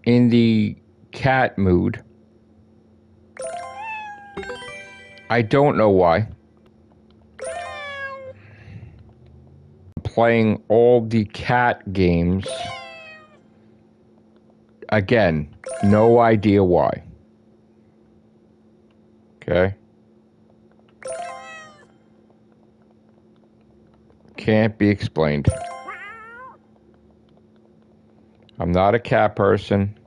in the cat mood. I don't know why. Playing all the cat games. Again, no idea why. Okay? Can't be explained. I'm not a cat person,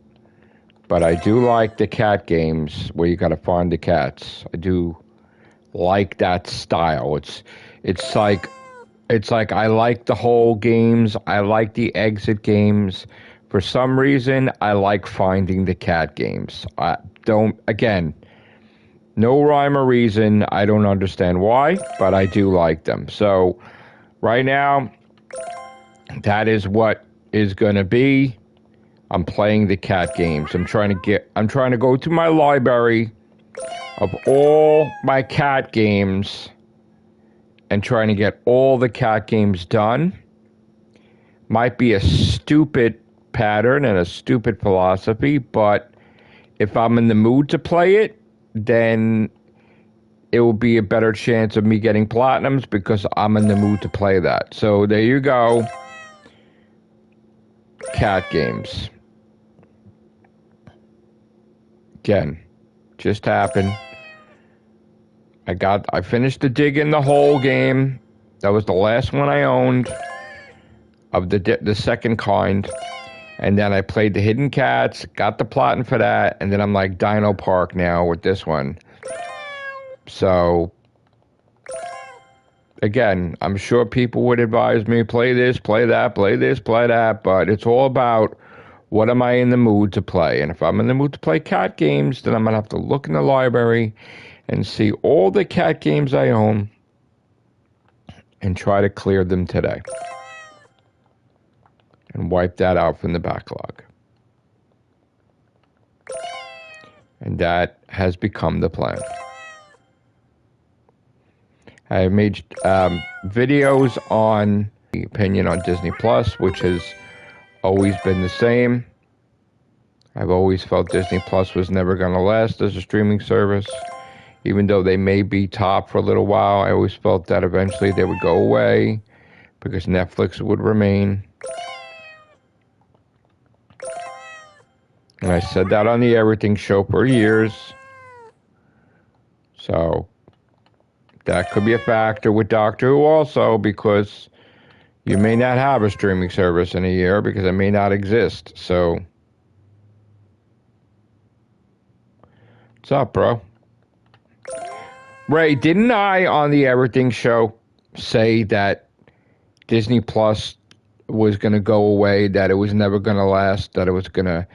but I do like the cat games where you gotta find the cats. I do like that style. It's like I like the whole games. I like the exit games. For some reason, I like finding the cat games. I don't, again, no rhyme or reason. I don't understand why, but I do like them. So right now, that is what is going to be. I'm playing the cat games. I'm trying to go to my library of all my cat games and trying to get all the cat games done. Might be a stupid pattern and a stupid philosophy, but if I'm in the mood to play it, then it will be a better chance of me getting platinums because I'm in the mood to play that. So there you go. Cat games. Again, just happened. I finished the dig in the hole game. That was the last one I owned of the second kind. And then I played the Hidden Cats, got the platinum for that, and then I'm like Dino Park now with this one. So, again, I'm sure people would advise me, play this, play that, play this, play that, but it's all about what am I in the mood to play. And if I'm in the mood to play cat games, then I'm going to have to look in the library and see all the cat games I own and try to clear them today. And wipe that out from the backlog. And that has become the plan. I have made videos on the opinion on Disney Plus, which has always been the same. I've always felt Disney Plus was never going to last as a streaming service. Even though they may be top for a little while, I always felt that eventually they would go away because Netflix would remain. And I said that on the Everything Show for years. So that could be a factor with Doctor Who also, because you may not have a streaming service in a year because it may not exist. So what's up, bro? Ray, didn't I on the Everything Show say that Disney Plus was going to go away, that it was never going to last, that it was going to,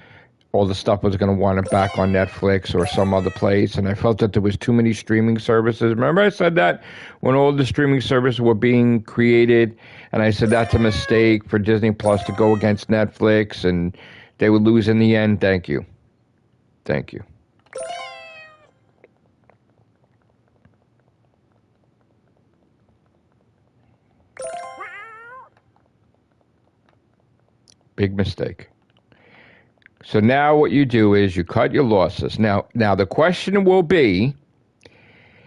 all the stuff was going to wind up back on Netflix or some other place, and I felt that there was too many streaming services. Remember I said that when all the streaming services were being created, and I said that's a mistake for Disney Plus to go against Netflix, and they would lose in the end? Thank you. Thank you. Big mistake. So now what you do is you cut your losses. Now the question will be,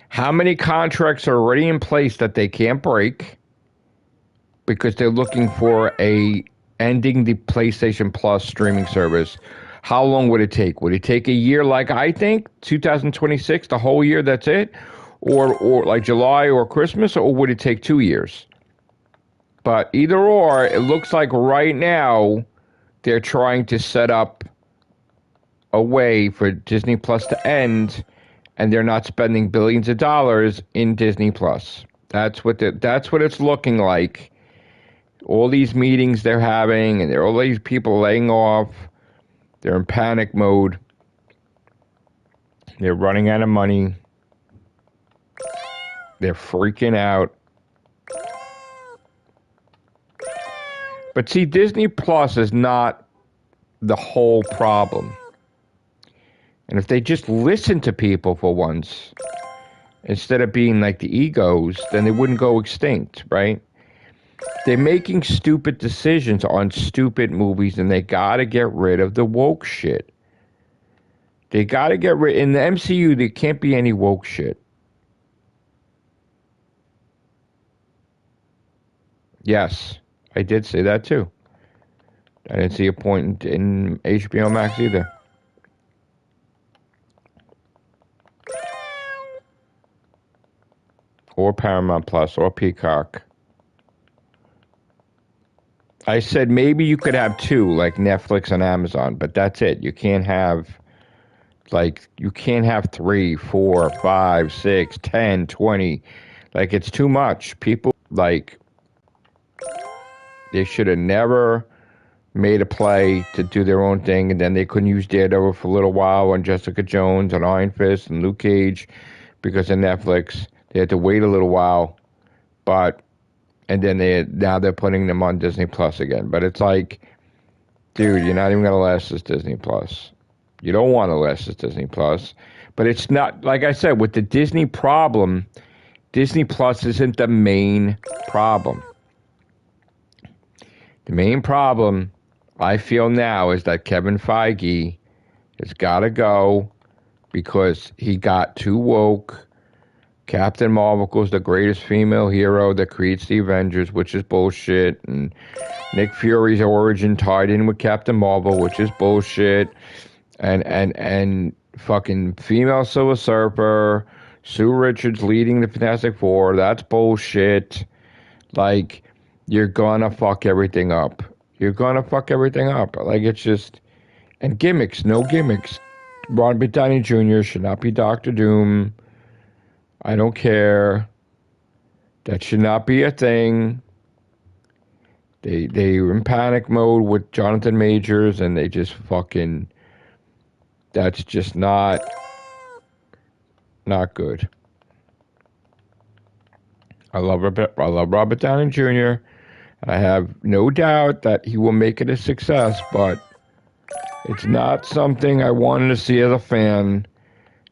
how many contracts are already in place that they can't break because they're looking for ending the PlayStation Plus streaming service? How long would it take? Would it take a year like I think, 2026, the whole year, that's it? Or like July or Christmas, or would it take 2 years? But either or, it looks like right now they're trying to set up a way for Disney Plus to end, and they're not spending billions of dollars in Disney Plus. That's what it's looking like. All these meetings they're having, and all these people laying off. They're in panic mode. They're running out of money. They're freaking out. But see, Disney Plus is not the whole problem. And if they just listen to people for once, instead of being like the egos, then they wouldn't go extinct, right? they're making stupid decisions on stupid movies, and they gotta get rid of the woke shit. They gotta get rid. In the MCU, there can't be any woke shit. Yes, I did say that too. I didn't see a point in HBO Max either. Or Paramount Plus or Peacock. I said maybe you could have two, like Netflix and Amazon, but that's it. You can't have three, four, five, 6, 10, 20. Like, it's too much. People, like, they should have never made a play to do their own thing, and then they couldn't use Daredevil for a little while, and Jessica Jones, and Iron Fist, and Luke Cage, because of Netflix. They had to wait a little while, and then now they're putting them on Disney Plus again. But it's like, dude, you're not even going to last this Disney Plus. You don't want to last this Disney Plus. But it's not, like I said, with the Disney problem, Disney Plus isn't the main problem. The main problem, I feel now, is that Kevin Feige has got to go because he got too woke. Captain Marvel is the greatest female hero that creates the Avengers, which is bullshit. And Nick Fury's origin tied in with Captain Marvel, which is bullshit. And fucking female Silver Surfer, Sue Richards leading the Fantastic Four, that's bullshit. Like, you're gonna fuck everything up. You're gonna fuck everything up. Like, it's just... And gimmicks, no gimmicks. Robert Downey Jr. should not be Doctor Doom. I don't care. That should not be a thing. They were in panic mode with Jonathan Majors, and they just fucking... That's just not good. I love Robert Downey Jr. I have no doubt that he will make it a success, but it's not something I wanted to see as a fan.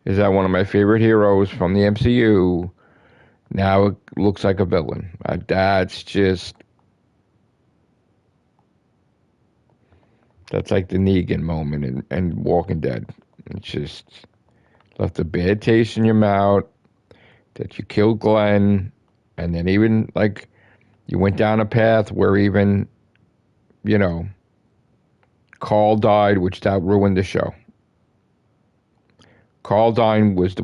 Is that one of my favorite heroes from the MCU now it looks like a villain? That's like the Negan moment in Walking Dead. It's just left a bad taste in your mouth that you killed Glenn, and then even, like, you went down a path where even, Carl died, which that ruined the show. Carl dying was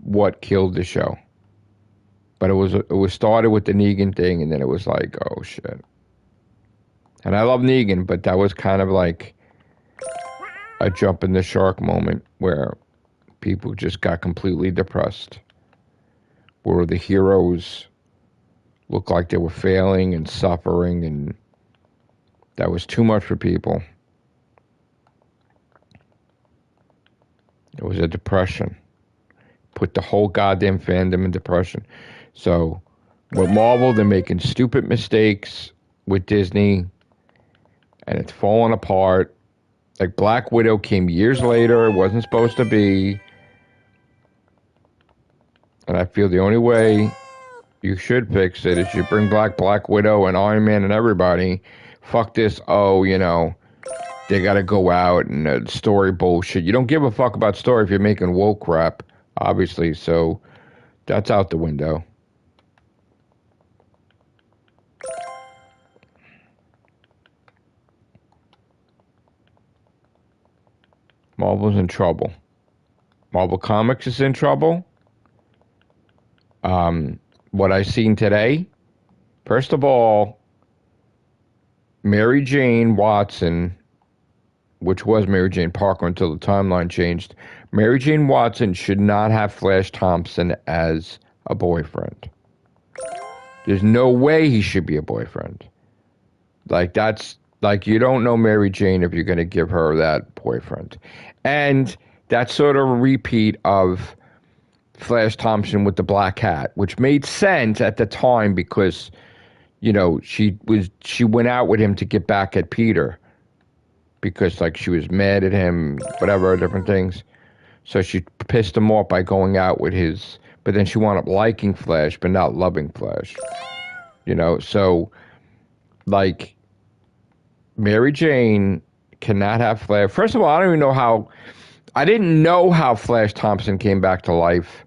what killed the show. But it was started with the Negan thing, and then it was like, oh shit. And I love Negan, but that was kind of like a jump in the shark moment where people just got completely depressed. Where the heroes looked like they were failing and suffering, and that was too much for people. It was a depression. Put the whole goddamn fandom in depression. So, with Marvel, they're making stupid mistakes with Disney, and it's falling apart. Like, Black Widow came years later. It wasn't supposed to be. And I feel the only way you should fix it is you bring back Black Widow and Iron Man and everybody. Fuck this, they gotta go out and story bullshit. You don't give a fuck about story if you're making woke crap, obviously, so that's out the window. Marvel's in trouble. Marvel Comics is in trouble. What I seen today, first of all, Mary Jane Watson, which was Mary Jane Parker until the timeline changed, Mary Jane Watson should not have Flash Thompson as a boyfriend. There's no way he should be a boyfriend. Like, that's, like, you don't know Mary Jane if you're going to give her that boyfriend. And that's sort of a repeat of Flash Thompson with the black hat, which made sense at the time because, she went out with him to get back at Peter because, like, she was mad at him, whatever, different things. So she pissed him off by going out with his, but then she wound up liking Flash but not loving Flash. So like, Mary Jane cannot have Flash. First of all, I don't even know how. I didn't know how Flash Thompson came back to life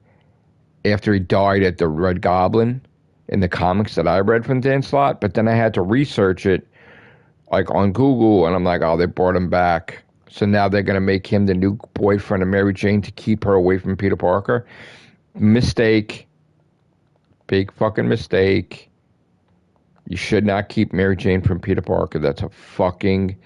after he died at the Red Goblin in the comics that I read from Dan Slott, but then I had to research it like on Google, and I'm like, oh, they brought him back. So now they're going to make him the new boyfriend of Mary Jane to keep her away from Peter Parker. Mistake. Big fucking mistake. You should not keep Mary Jane from Peter Parker. That's a fucking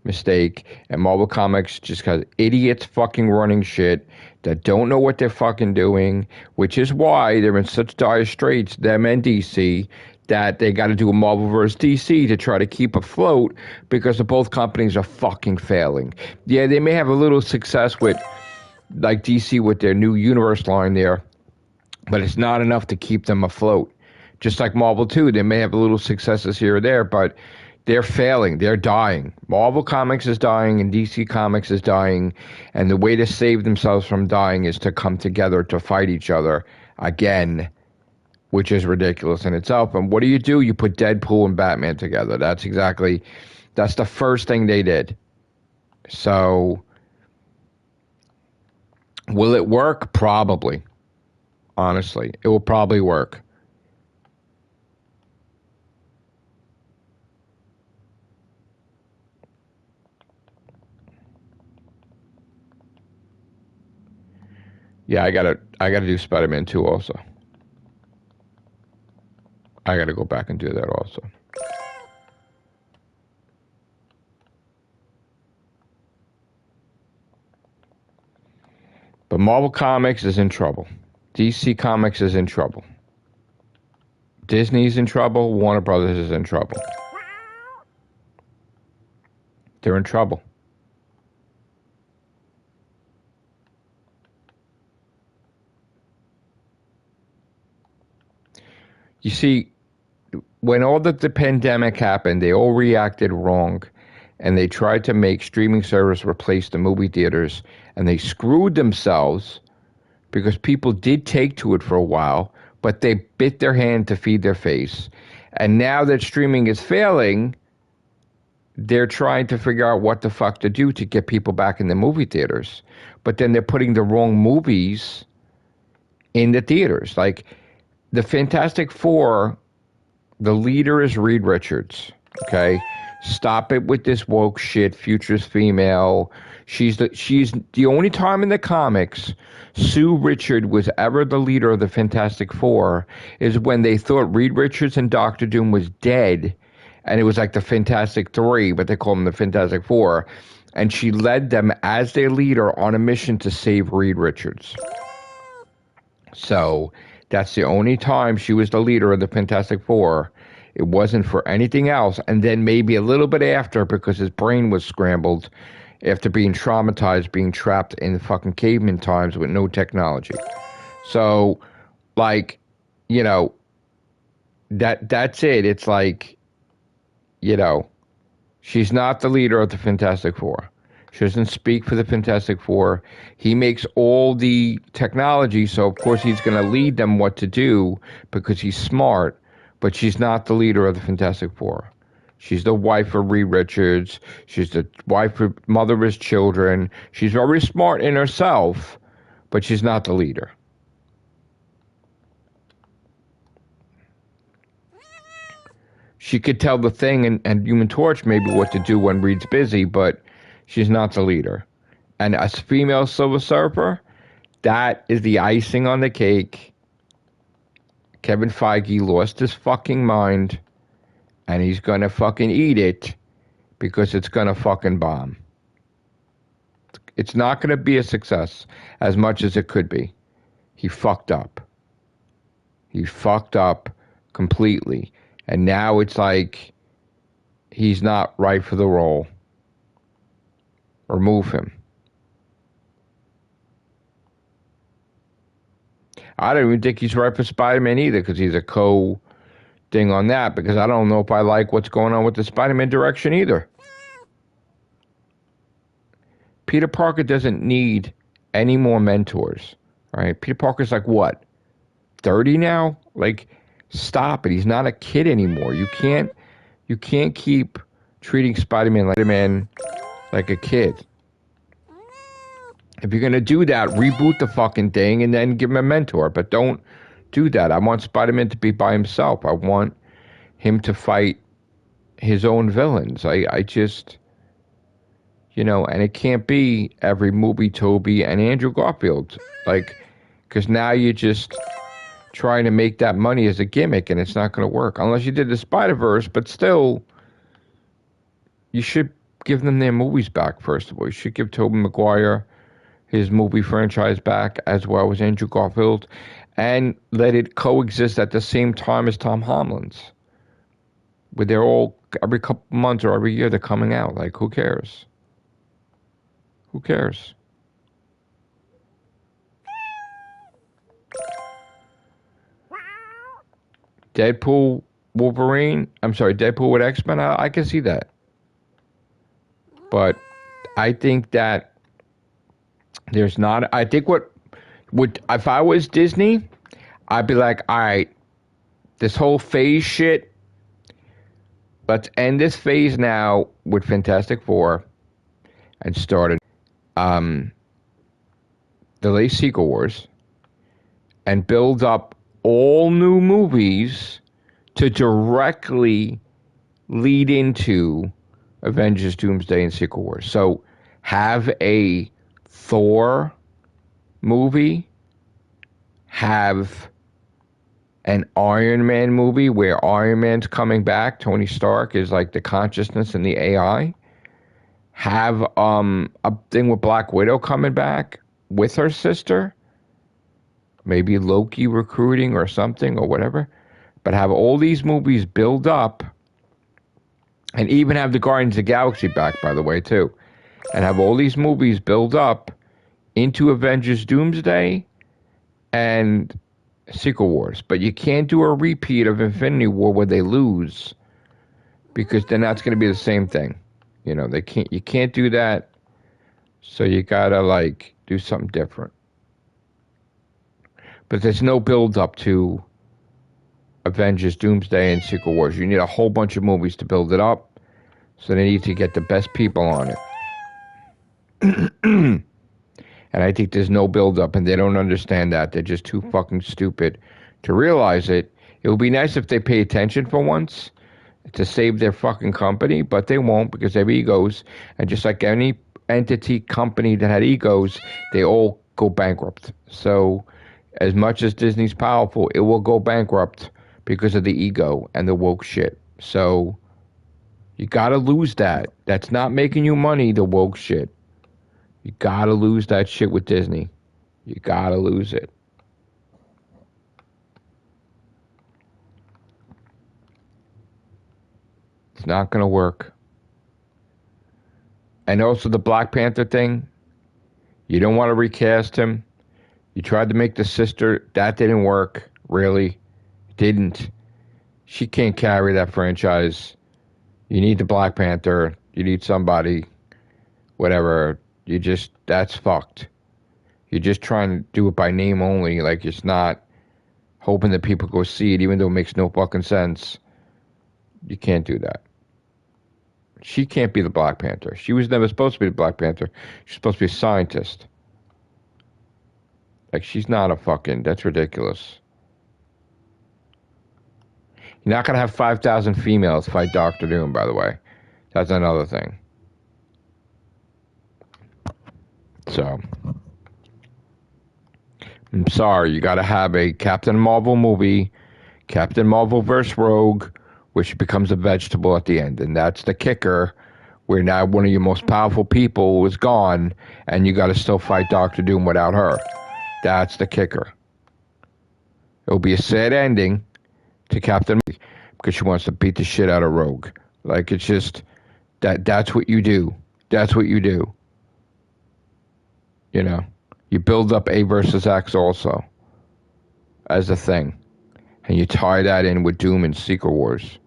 mistake. And Marvel Comics just got idiots fucking running shit that don't know what they're fucking doing, which is why they're in such dire straits, them and DC, that they got to do a Marvel vs. DC to try to keep afloat because both companies are fucking failing. Yeah, they may have a little success with, like DC with their new universe line there, but it's not enough to keep them afloat. Just like Marvel too, they may have a little successes here or there, but they're failing. They're dying. Marvel Comics is dying and DC Comics is dying, and the way to save themselves from dying is to come together to fight each other again, which is ridiculous in itself. And what do? You put Deadpool and Batman together. That's the first thing they did. So, will it work? Probably. Honestly, it will probably work. Yeah, I gotta do Spider-Man 2 also. I gotta go back and do that also. But Marvel Comics is in trouble. DC Comics is in trouble. Disney's in trouble. Warner Brothers is in trouble. They're in trouble. You see, when all the pandemic happened, they all reacted wrong, and they tried to make streaming service replace the movie theaters, and they screwed themselves because people did take to it for a while, but they bit their hand to feed their face. And now that streaming is failing, they're trying to figure out what the fuck to do to get people back in the movie theaters. But then they're putting the wrong movies in the theaters. Like, the Fantastic Four, the leader is Reed Richards, okay? Stop it with this woke shit, Future's female. She's the only time in the comics Sue Richard was ever the leader of the Fantastic Four is when they thought Reed Richards and Doctor Doom was dead, and it was like the Fantastic Three, but they call them the Fantastic Four, and she led them as their leader on a mission to save Reed Richards. So that's the only time she was the leader of the Fantastic Four. It wasn't for anything else. And then maybe a little bit after, because his brain was scrambled after being traumatized, being trapped in fucking caveman times with no technology. So, like, you know, that's it. It's like, you know, she's not the leader of the Fantastic Four. She doesn't speak for the Fantastic Four. He makes all the technology, so of course he's going to lead them what to do because he's smart, but she's not the leader of the Fantastic Four. She's the wife of Reed Richards. She's the wife of mother of his children. She's very smart in herself, but she's not the leader. She could tell the Thing and Human Torch maybe what to do when Reed's busy, but she's not the leader. And a female Silver Surfer, that is the icing on the cake. Kevin Feige lost his fucking mind, and he's gonna fucking eat it because it's gonna fucking bomb. It's not gonna be a success as much as it could be. He fucked up. He fucked up completely. And now it's like he's not right for the role. Remove him. I don't even think he's right for Spider-Man either, because he's a co-thing on that, because I don't know if I like what's going on with the Spider-Man direction either. Peter Parker doesn't need any more mentors, right? Peter Parker's like, what, 30 now? Like, stop it. He's not a kid anymore. You can't You can't keep treating Spider-Man like a kid. If you're going to do that, reboot the fucking thing and then give him a mentor. But don't do that. I want Spider-Man to be by himself. I want him to fight his own villains. I just, and it can't be every movie Tobey and Andrew Garfield. Like, because now you're just trying to make that money as a gimmick and it's not going to work. Unless you did the Spider-Verse, but still, you should give them their movies back, first of all. You should give Tobey Maguire his movie franchise back, as well as Andrew Garfield, and let it coexist at the same time as Tom Holland's. Where they're all, every couple months or every year, they're coming out. Like, who cares? Who cares? Deadpool with X-Men, I can see that. But I think that there's not, I think if I was Disney, I'd be like, all right, this whole phase shit, let's end this phase now with Fantastic Four and start the late Secret Wars and build up all new movies to directly lead into Avengers, Doomsday, and Secret Wars. So have a Thor movie, have an Iron Man movie where Iron Man's coming back, Tony Stark is like the consciousness and the AI. Have a thing with Black Widow coming back with her sister. Maybe Loki recruiting or something or whatever. But have all these movies build up, and even have the Guardians of the Galaxy back, by the way, too. And have all these movies build up into Avengers Doomsday and Secret Wars. But you can't do a repeat of Infinity War where they lose, because then that's going to be the same thing. You can't do that. So you got to do something different. But there's no build up to Avengers Doomsday and Secret Wars. You need a whole bunch of movies to build it up. So they need to get the best people on it. And I think there's no build-up, and they don't understand that. They're just too fucking stupid to realize it. It would be nice if they pay attention for once to save their fucking company, but they won't, because they have egos. And just like any entity company that had egos, they all go bankrupt. So as much as Disney's powerful, it will go bankrupt because of the ego and the woke shit. So you gotta lose that. That's not making you money, the woke shit. You gotta lose that shit with Disney. You gotta lose it. It's not gonna work. And also the Black Panther thing, you don't want to recast him. You tried to make the sister, that didn't work, really. Didn't. She can't carry that franchise. You need the Black Panther. You need somebody, whatever. That's fucked. You're just trying to do it by name only. Like, it's not hoping that people go see it, even though it makes no fucking sense. You can't do that. She can't be the Black Panther. She was never supposed to be the Black Panther. She's supposed to be a scientist. Like, she's not a fucking, that's ridiculous. You're not going to have 5,000 females fight Doctor Doom, by the way. That's another thing. So, I'm sorry, you got to have a Captain Marvel movie, Captain Marvel vs. Rogue, which becomes a vegetable at the end. And that's the kicker, where now one of your most powerful people is gone, and you got to still fight Doctor Doom without her. That's the kicker. It'll be a sad ending to Captain Marvel, because she wants to beat the shit out of Rogue. Like, it's just, that's what you do. That's what you do. You build up A versus X also as a thing. And you tie that in with Doom and Secret Wars.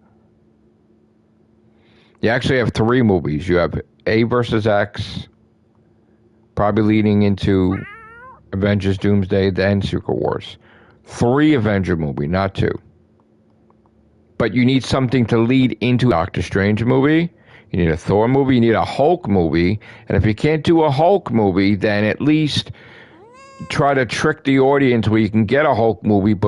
You actually have 3 movies. You have A versus X, probably leading into Avengers Doomsday, then Secret Wars. 3 Avenger movie, not 2. but you need something to lead into a Doctor Strange movie. You need a Thor movie. You need a Hulk movie. And if you can't do a Hulk movie, then at least try to trick the audience where you can get a Hulk movie, but